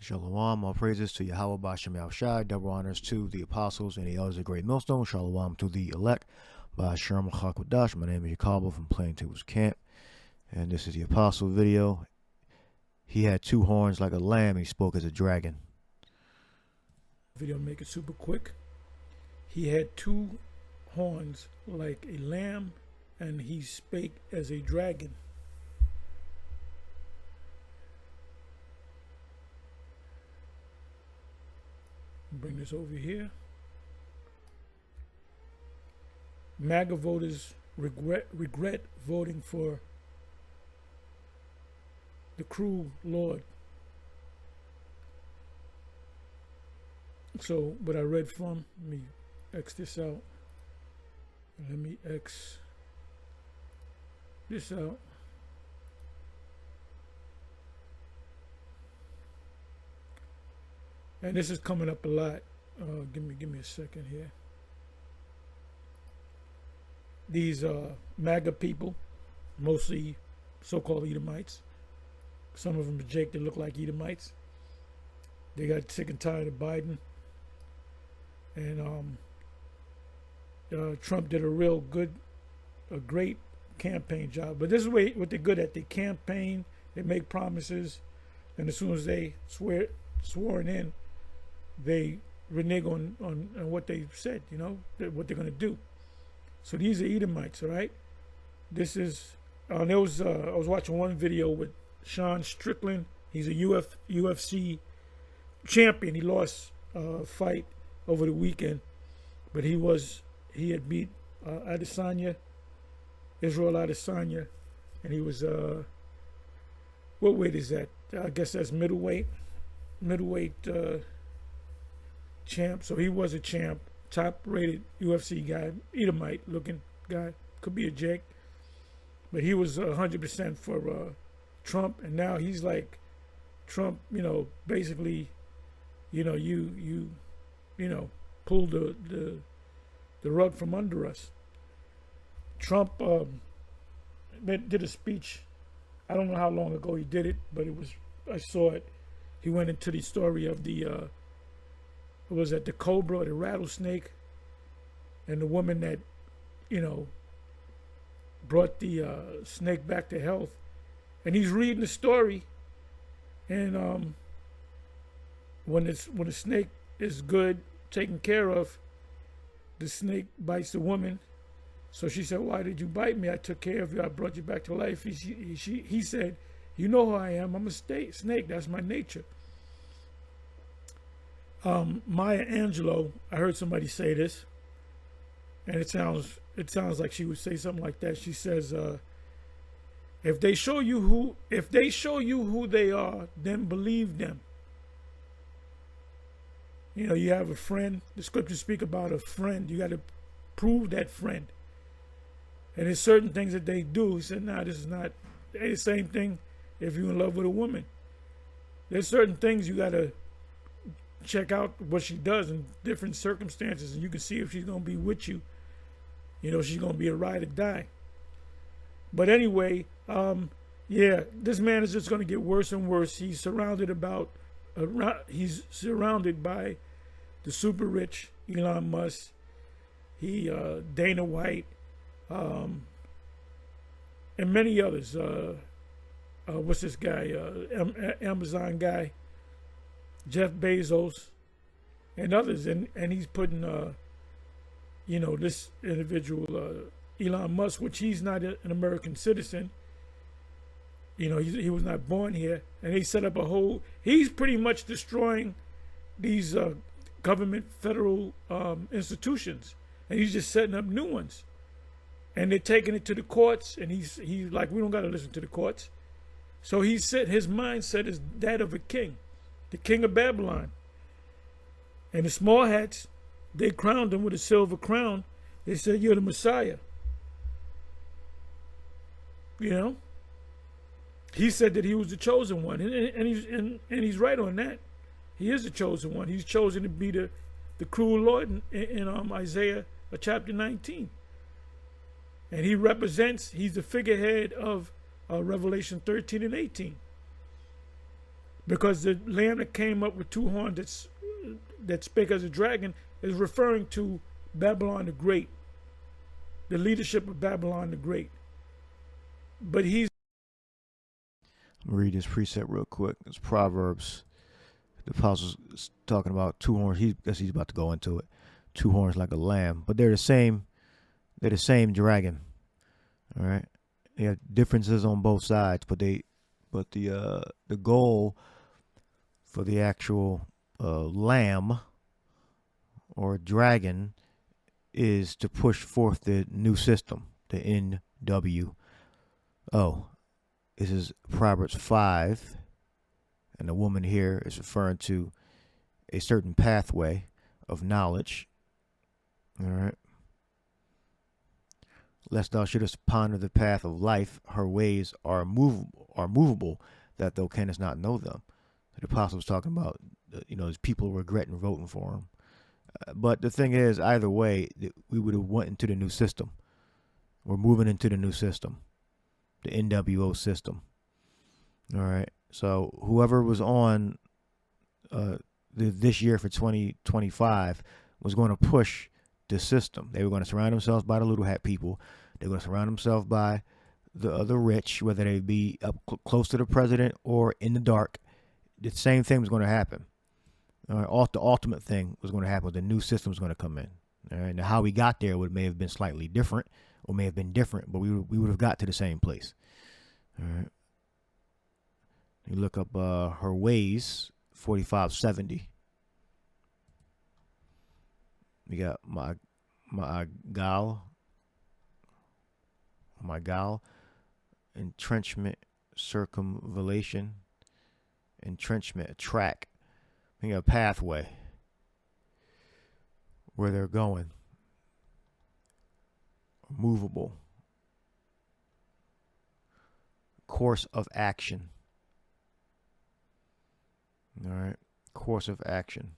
Shalom, all praises to Yahweh Bashem Yahushai, double honors to the apostles and the elders of great Millstone. Shalom to the elect by Sherm Chakwadash. My name is Yakabo from Plaintables Camp, and this is the apostle video. He had two horns like a lamb, he spoke as a dragon. Video, make it super quick. He had two horns like a lamb, and he spake as a dragon. Bring this over here. MAGA voters regret voting for the cruel Lord. So what I read from, let me X this out. Let me X this out. And this is coming up a lot. Give me a second here. These MAGA people, mostly so-called Edomites. Some of them are Jake that look like Edomites. They got sick and tired of Biden. And Trump did a great campaign job. But this is what they're good at. They campaign, they make promises, and as soon as they sworn in, they renege on what they said, you know, what they're going to do. So these are Edomites, all right? This is, I was watching one video with Sean Strickland. He's a UFC champion. He lost a fight over the weekend, but he had beat Adesanya, Israel Adesanya, and he was, what weight is that? I guess that's middleweight champ. So he was a champ, top rated UFC guy, Edomite looking guy, could be a Jake, but he was 100% for Trump, and now he's like Trump, you know, basically, you know, you pulled the rug from under us. Trump did a speech. I don't know how long ago he did it, but I saw it. He went into the story of the was that the cobra or the rattlesnake, and the woman that, you know, brought the snake back to health. And he's reading the story, and when the snake is good, taken care of, the snake bites the woman. So she said, "Why did you bite me? I took care of you. I brought you back to life." He said, "You know who I am. I'm a snake. That's my nature." Maya Angelou, I heard somebody say this, and it sounds like she would say something like that. She says, if they show you who they are, then believe them. You know, you have a friend. The scriptures speak about a friend. You got to prove that friend. And there's certain things that they do. He said, "Nah, this is not." It's the same thing if you're in love with a woman. There's certain things you got to check out what she does in different circumstances, and you can see if she's going to be with you. You know, she's going to be a ride or die. But anyway, yeah, this man is just going to get worse and worse. He's surrounded by the super rich Elon Musk, Dana White, and many others. What's this guy? Amazon guy, Jeff Bezos, and others, and he's putting, you know, this individual, Elon Musk, which he's not an American citizen. You know, he was not born here, and they set up he's pretty much destroying these government federal institutions, and he's just setting up new ones, and they're taking it to the courts, and he's like, we don't got to listen to the courts. So his mindset is that of a king. The king of Babylon. And the small hats, they crowned him with a silver crown. They said, "You're the Messiah." You know? He said that he was the chosen one. And he's right on that. He is the chosen one. He's chosen to be the cruel Lord in Isaiah chapter 19. And he's the figurehead of Revelation 13 and 18. because the lamb that came up with two horns that spake as a dragon is referring to Babylon the Great, the leadership of Babylon the Great. But he's... I'm gonna read this precept real quick. It's Proverbs. The apostle's talking about two horns. He's about to go into it. Two horns like a lamb, but they're the same. They're the same dragon. All right. They have differences on both sides, but the goal for the actual lamb or dragon is to push forth the new system, the NWO. This is Proverbs 5, and the woman here is referring to a certain pathway of knowledge. All right. Lest thou shouldest ponder the path of life, her ways are movable, that thou canst not know them. The apostle was talking about, these people regretting voting for him. But the thing is, either way, we would have went into the new system. We're moving into the new system, the NWO system. All right. So whoever was on this year for 2025 was going to push the system. They were going to surround themselves by the little hat people. They were going to surround themselves by the rich, whether they be up close to the president or in the dark. The same thing was going to happen. All right, the ultimate thing was going to happen. The new system was going to come in. All right, now how we got there may have been slightly different, or may have been different, but we would have got to the same place. All right. You look up her ways, 4570. We got my gal, entrenchment, circumvallation, entrenchment, a track. We got a pathway where they're going, movable, course of action. All right, course of action.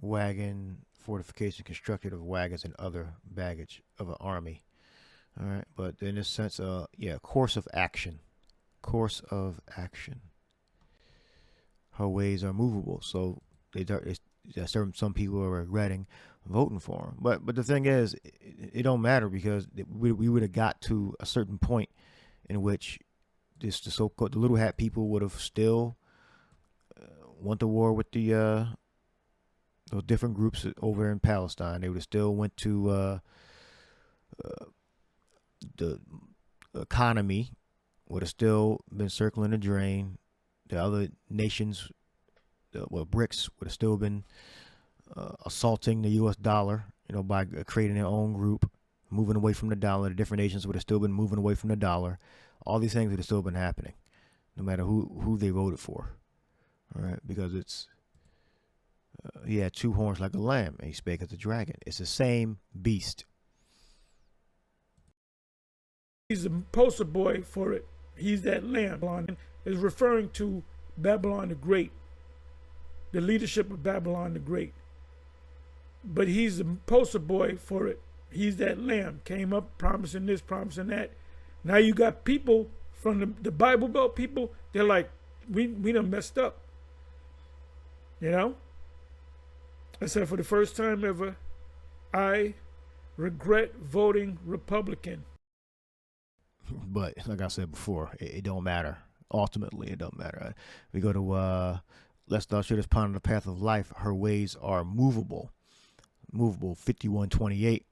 Wagon, fortification constructed of wagons and other baggage of an army. All right, but in this sense, course of action. Course of action. Her ways are movable, so some people are regretting voting for him. But the thing is, it don't matter, because we would have got to a certain point in which the so-called little hat people would have still went to war with those different groups over in Palestine. They would have still went to the economy would have still been circling the drain. The other nations, BRICS, would have still been assaulting the U.S. dollar, by creating their own group, moving away from the dollar. The different nations would have still been moving away from the dollar. All these things would have still been happening, no matter who they voted for. All right, because it's he had two horns like a lamb, and he spake as a dragon. It's the same beast. He's the poster boy for it. He's that lamb. Babylon is referring to Babylon the Great, the leadership of Babylon the Great. But he's the poster boy for it. He's that lamb. Came up promising this, promising that. Now you got people from the Bible Belt people. They're like, we done messed up. I said, for the first time ever, I regret voting Republican. But like I said before, it don't matter. Ultimately, it don't matter. We go to lest thou shouldest ponder the path of life, her ways are movable. 5128.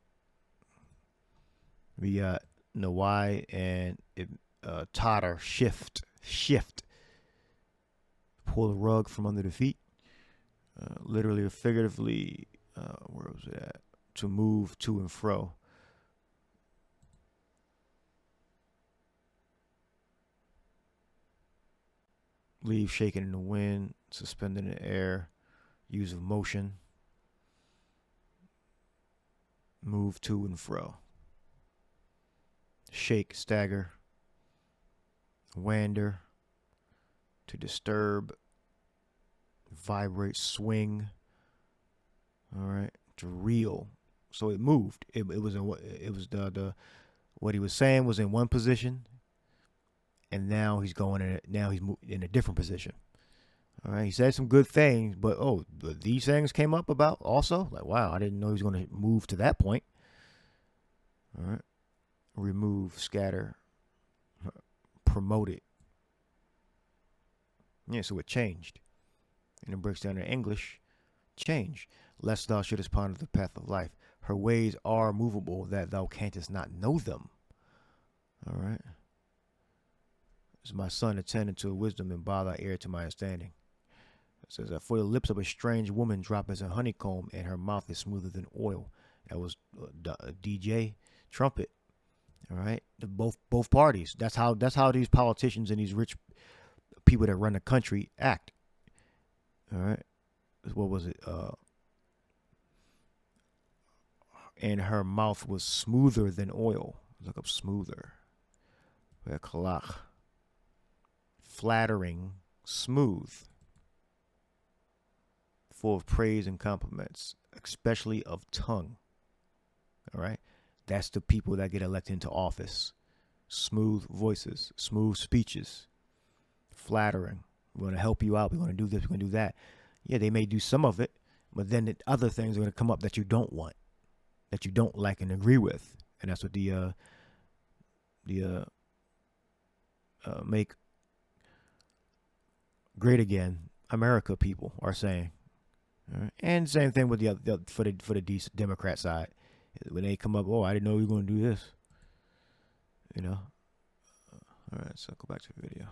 We got Nawai and totter, shift. Pull the rug from under the feet. Literally or figuratively, where was it at? To move to and fro. Leaves shaking in the wind, suspended in the air, use of motion, move to and fro. Shake, stagger, wander, to disturb, vibrate, swing. All right, to reel. So it moved. It was the what he was saying was in one position, and now he's going in. Now he's in a different position. All right, he said some good things, but these things came up about also. Like, wow, I didn't know he was going to move to that point. All right, remove, scatter, promote it. Yeah, so it changed. And it breaks down in English. Change, lest thou shouldest ponder the path of life. Her ways are movable, that thou canst not know them. All right. As my son, attend unto wisdom, and bow thy ear to my understanding. It says that for the lips of a strange woman drop as a honeycomb, and her mouth is smoother than oil. That was DJ Trumpet. All right. Both parties. That's how these politicians and these rich people that run the country act. All right. What was it? And her mouth was smoother than oil. Look up smoother. Flattering, smooth. Full of praise and compliments, especially of tongue. All right. That's the people that get elected into office. Smooth voices, smooth speeches, flattering. We're going to help you out. We're going to do this. We're going to do that. Yeah, they may do some of it, but then the other things are going to come up that you don't want, that you don't like and agree with. And that's what the make great again America people are saying. All right? And same thing with for the Democrat side. When they come up, I didn't know we were going to do this. You know. All right, so go back to the video.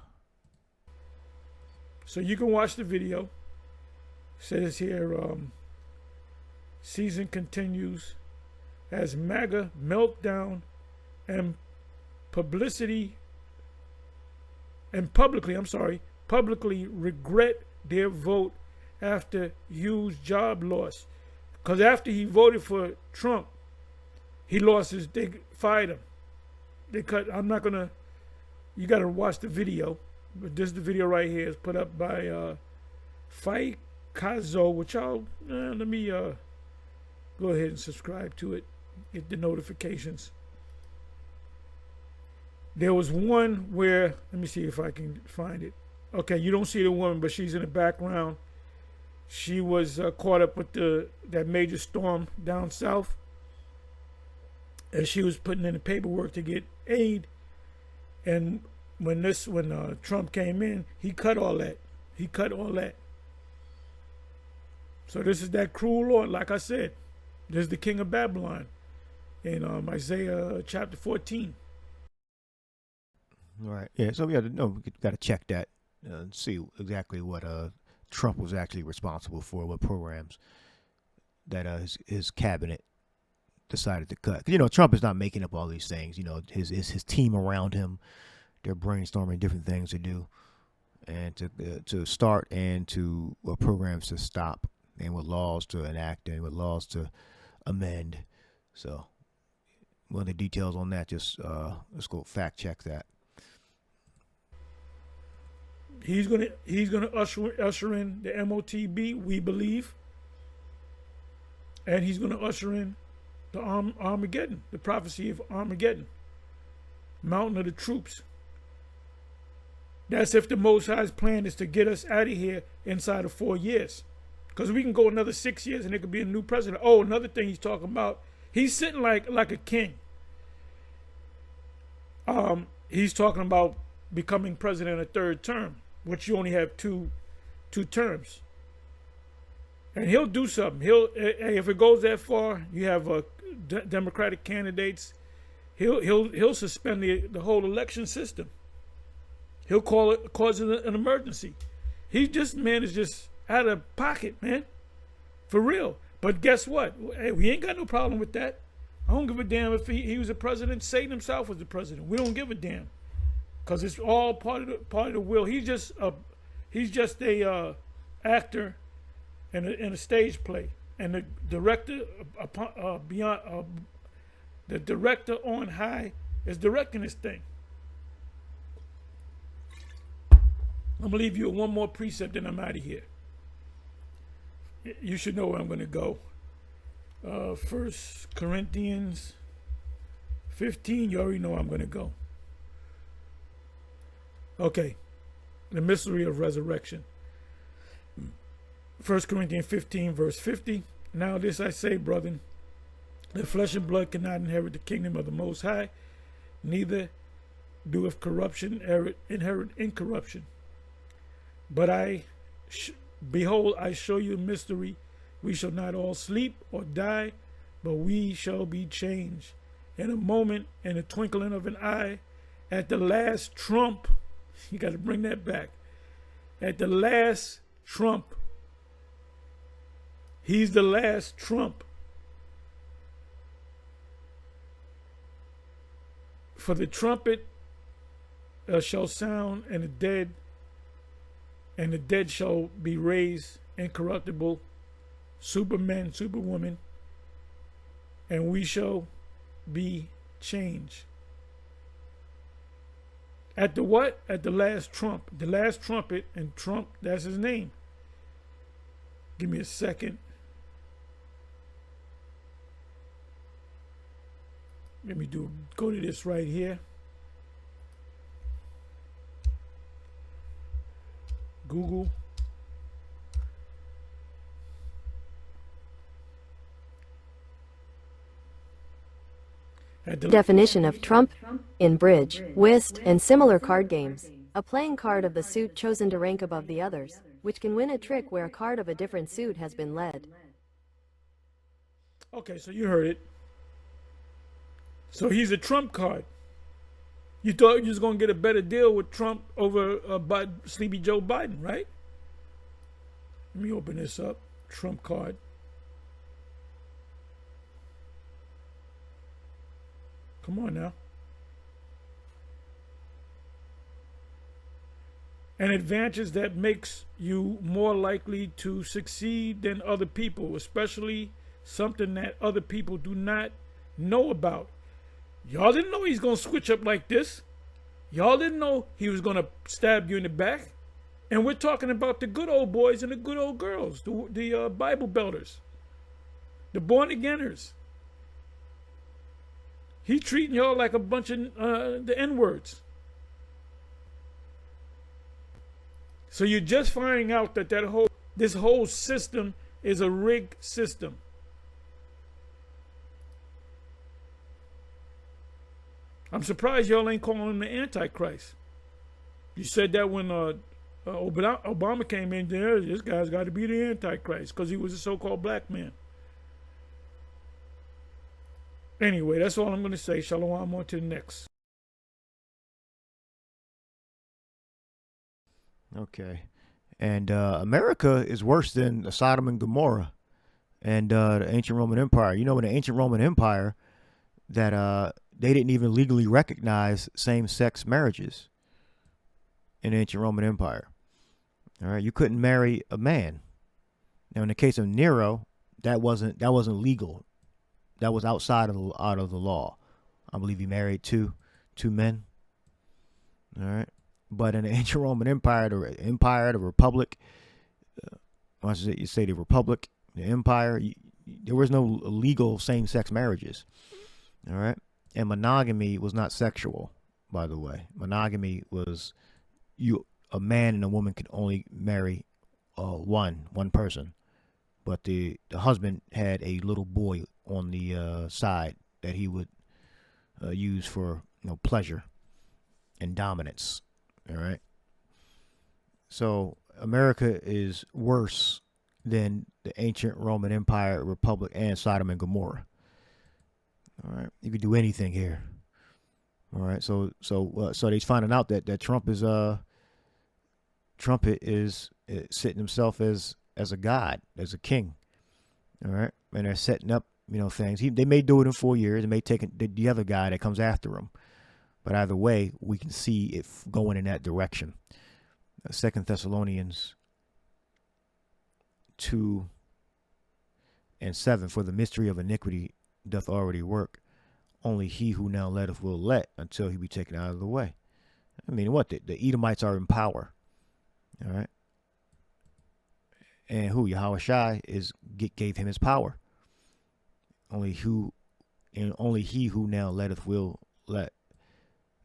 So you can watch the video. Says here, season continues as MAGA meltdown and publicly regret their vote after huge job loss. Because after he voted for Trump, he lost they fired him. You got to watch the video. But this is the video right here. It's put up by Fight Kazo, which let me go ahead and subscribe to it, get the notifications. There was one where, let me see if I can find it. Okay, you don't see the woman, but she's in the background. She was caught up with that major storm down south, and she was putting in the paperwork to get aid. And when Trump came in, he cut all that. So this is that cruel Lord, like I said. This is the king of Babylon in Isaiah chapter 14. All right. Yeah, so we got to check that and see exactly what Trump was actually responsible for, what programs that his cabinet decided to cut. 'Cause, Trump is not making up all these things. His team around him, they're brainstorming different things to do and to start and to programs to stop, and with laws to enact and with laws to amend. So one of the details on that, just let's go fact check that. He's gonna usher in the MOTB, we believe, and he's gonna usher in the Armageddon, the prophecy of Armageddon, mountain of the troops. That's if the Most High's plan is to get us out of here inside of 4 years. Because we can go another 6 years and there could be a new president. Oh, another thing he's talking about, he's sitting like a king. He's talking about becoming president a third term, which you only have two terms. And he'll do something. If it goes that far, you have Democratic candidates. He'll suspend the whole election system. He'll cause it an emergency. Man is just out of pocket, man, for real. But guess what? Hey, we ain't got no problem with that. I don't give a damn if he was a president. Satan himself was the president. We don't give a damn, because it's all part of the will. He's just a actor in a stage play, and the director the director on high is directing this thing. I'm gonna leave you with one more precept, and I'm out of here. You should know where I'm gonna go. 1 Corinthians 15. You already know where I'm gonna go. Okay, the mystery of resurrection. 1 Corinthians 15, verse 50. Now this I say, brethren, that flesh and blood cannot inherit the kingdom of the Most High, neither doeth corruption inherit incorruption. But behold, I show you a mystery. We shall not all sleep or die, but we shall be changed in a moment, in the twinkling of an eye, at the last trump. You got to bring that back. At the last trump. He's the last trump. For the trumpet shall sound, and the dead shall be raised incorruptible, supermen, superwomen, and we shall be changed. At the what? At the last trump. The last trumpet, and Trump, that's his name. Give me a second. Let me go to this right here. Google. Definition of trump in bridge, whist, and similar card games. A playing card of the suit chosen to rank above the others, which can win a trick where a card of a different suit has been led. Okay, so you heard it. So he's a trump card. You thought you was going to get a better deal with Trump over Sleepy Joe Biden, right? Let me open this up. Trump card. Come on now. An advantage that makes you more likely to succeed than other people, especially something that other people do not know about. Y'all didn't know he's going to switch up like this. Y'all didn't know he was going to stab you in the back. And we're talking about the good old boys and the good old girls, the Bible belters, the born-againers. He treating y'all like a bunch of the N-words. So you're just finding out that this whole system is a rigged system. I'm surprised y'all ain't calling him the Antichrist. You said that when Obama came in there, this guy's got to be the Antichrist because he was a so-called black man. Anyway, that's all I'm going to say. Shalom, on to the next. Okay. And America is worse than Sodom and Gomorrah and the ancient Roman Empire. You know, in the ancient Roman Empire, that they didn't even legally recognize same-sex marriages in the ancient Roman Empire. All right, you couldn't marry a man. Now, in the case of Nero, that wasn't legal. That was outside of the law. I believe he married two men. All right, but in the ancient Roman Empire, the Republic, you say the Republic, the Empire, there was no legal same-sex marriages. All right, and monogamy was not sexual, by the way. Monogamy was a man and a woman could only marry one person, but the husband had a little boy on the side that he would use for pleasure and dominance. All right. So America is worse than the ancient Roman Empire, Republic, and Sodom and Gomorrah. All right, you could do anything here. All right, so they're finding out that Trump is setting himself as a god, as a king. All right, and they're setting up things. They may do it in 4 years. They may take the other guy that comes after him. But either way, we can see it going in that direction. 2 Thessalonians 2:7, for the mystery of iniquity doth already work. Only he who now letteth will let until he be taken out of the way. I mean, what? The Edomites are in power. All right. And who? Yahushua gave him his power. Only he who now letteth will let.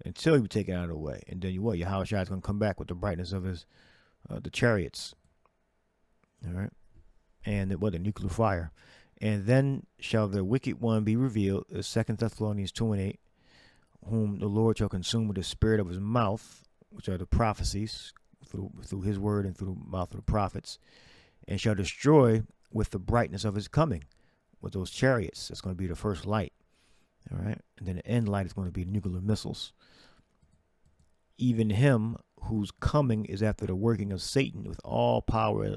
until he be taken out of the way. And then Yahweh Shai is going to come back with the brightness of his the chariots. All right. And the nuclear fire. And then shall the wicked one be revealed, 2 Thessalonians 2:8, whom the Lord shall consume with the spirit of his mouth, which are the prophecies, through his word and through the mouth of the prophets, and shall destroy with the brightness of his coming, with those chariots. That's going to be the first light. All right. And then the end light is going to be nuclear missiles. Even him whose coming is after the working of Satan with all power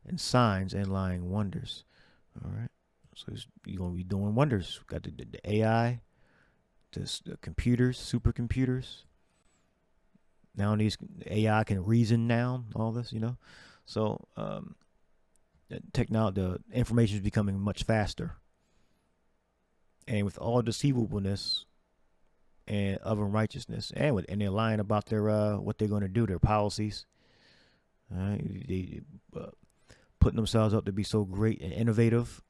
and signs and lying wonders. All right. So you're going to be doing wonders. Got the AI, the computers, supercomputers. Now these AI can reason now, all this, So the information is becoming much faster. And with all deceivableness and of unrighteousness, and they're lying about their what they're going to do, their policies. They putting themselves up to be so great and innovative.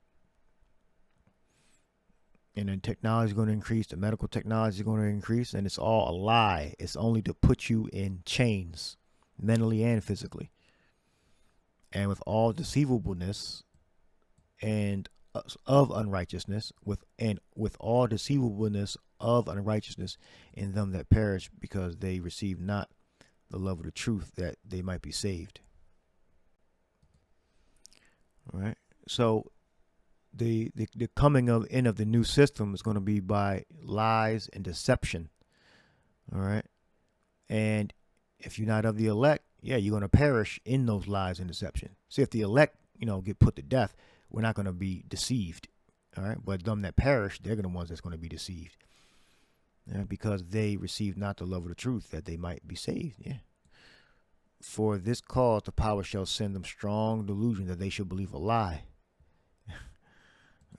And then technology is going to increase. The medical technology is going to increase. And it's all a lie. It's only to put you in chains, mentally and physically. And with all deceivableness and of unrighteousness, with all deceivableness of unrighteousness in them that perish, because they receive not the love of the truth, that they might be saved. All right. So the coming in of the new system is going to be by lies and deception. All right. And if you're not of the elect, you're going to perish in those lies and deception. See, if the elect, get put to death, we're not going to be deceived. All right. But them that perish, they're the ones that's going to be deceived. Because they receive not the love of the truth, that they might be saved. Yeah. For this cause the power shall send them strong delusion, that they should believe a lie.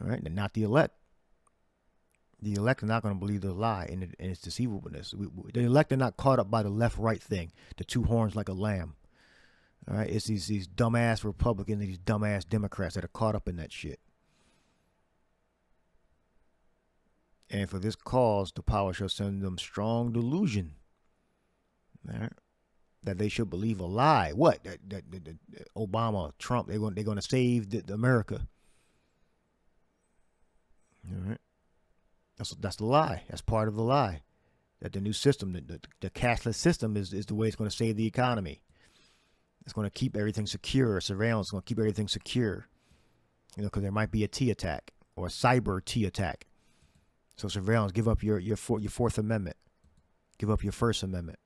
All right. And not the elect. The elect are not going to believe the lie and its deceivableness. The elect are not caught up by the left-right thing, the two horns like a lamb. All right. It's these dumbass Republicans and these dumbass Democrats that are caught up in that shit. And for this cause, the power shall send them strong delusion, right? That they should believe a lie. What? That Obama, Trump, they're going to save America. All right. That's the lie. That's part of the lie. That the new system, the cashless system, is the way it's going to save the economy. It's going to keep everything secure. Surveillance is going to keep everything secure. Because there might be a T attack or a cyber T attack. So surveillance, give up your Fourth Amendment, give up your First Amendment.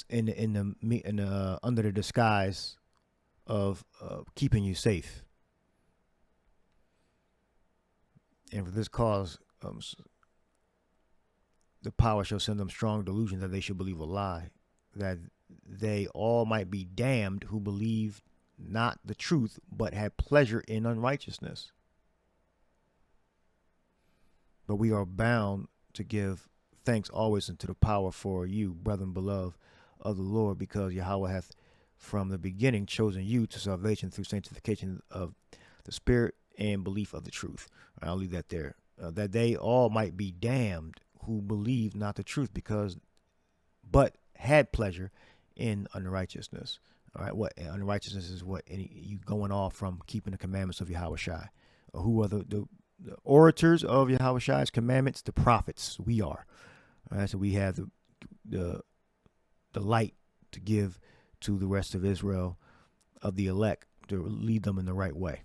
Under the disguise of keeping you safe. And for this cause, the power shall send them strong delusion, that they should believe a lie, that they all might be damned who believed not the truth, but had pleasure in unrighteousness. But we are bound to give thanks always unto the power for you, brethren beloved of the Lord, because Yahweh hath from the beginning chosen you to salvation through sanctification of the Spirit and belief of the truth. I'll leave that there. That they all might be damned who believed not the truth, but had pleasure in unrighteousness. All right, what unrighteousness is? What you going off from keeping the commandments of Yahweh Shai. Who are the orators of Yahweh Shai's commandments? The prophets. We are. All right, so we have the light to give to the rest of Israel, of the elect, to lead them in the right way.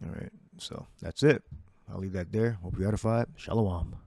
All right, so that's it. I'll leave that there. Hope you're edified. Shalom.